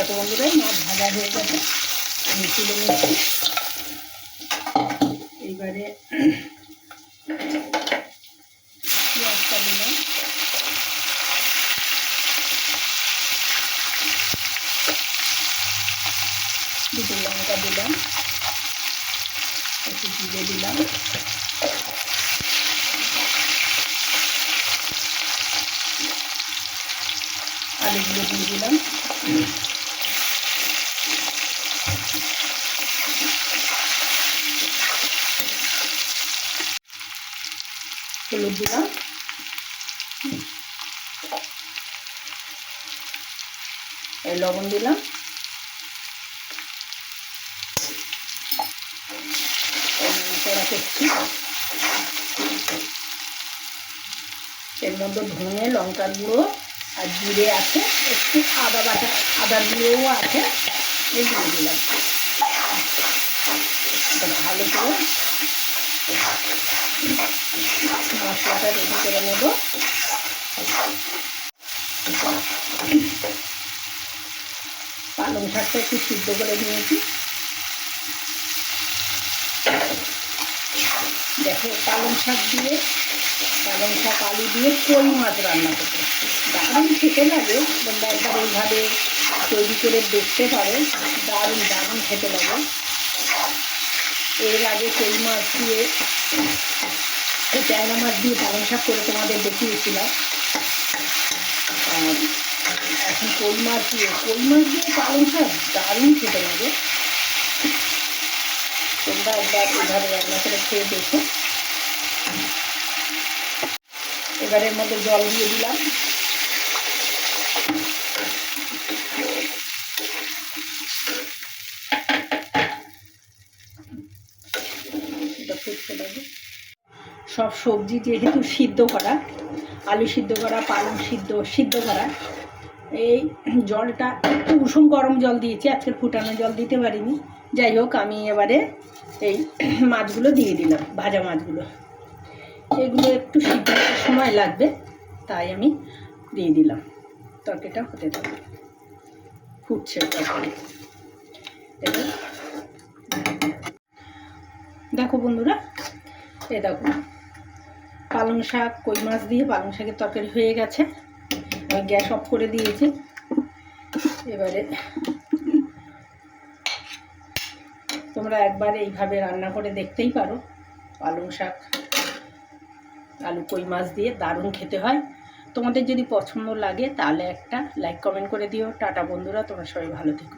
দেখো বন্ধুরা মাছ ভাজা হয়ে গেছে, আমি তুলে নিচ্ছি। এইবারে পেঁয়াজটা দিলাম, দুটো লঙ্কা দিলাম, একটু জিরে দিলাম, আলুগুলো দিয়ে দিলাম, হলুদ দিলাম, লবণ দিলাম, কড়া করছি। এর মধ্যে ধনে লঙ্কা গুঁড়ো আর জিরে আছে, একটু আদা বাটা, আদা গুঁড়োও আছে, এগুলো দিলাম। ভালো করে মশলাটা রেডি করে নেব। পালং শাকটা একটু সিদ্ধ করে নিয়েছি। দেখো পালং শাক দিয়ে, পালং শাক আলু দিয়ে কই মাছ রান্না করতে দারুণ খেতে লাগে। তোমরা একবার এইভাবে তৈরি করে দেখতে পারো, দারুণ দারুণ খেতে লাগে। এর আগে কই মাছ দিয়ে, ট্যাংরা মাছ দিয়ে পালং শাক করে তোমাদের দেখিয়েছিলাম। আর এখন কই মাছ দিয়ে পালং শাক দারুণ খেতে লাগে। তোমরা একবার এভাবে রান্না করে খেয়ে দেখো। এবারের মধ্যে জল দিয়ে দিলাম, সব সবজি যেহেতু সিদ্ধ করা, আলু সিদ্ধ করা, পালং সিদ্ধ করা, এই জলটা একটু উষুম গরম জল দিয়েছি, আজকে ফুটানো জল দিতে পারিনি। যাই হোক, আমি এবারে এই মাছগুলো দিয়ে দিলাম, ভাজা মাছগুলো। এগুলো একটু সিদ্ধ হতে সময় লাগবে, তাই আমি দিয়ে দিলাম। তরকারিটা হতে থাকবে, ফুটছে তরকারি। এবার দেখো বন্ধুরা, দেখো পালং শাক, কই মাছ দিয়ে পালং শাকের তরকারি হয়ে গেছে। আমি গ্যাস অফ করে দিয়েছি। এবারে তোমরা একবার এইভাবে রান্না করে দেখতেই পারো। পালং শাক আলু কই মাছ দিয়ে দারুণ খেতে হয়। তোমাদের যদি পছন্দ লাগে তাহলে একটা লাইক কমেন্ট করে দিও। টাটা বন্ধুরা, তোমরা সবাই ভালো থেকো।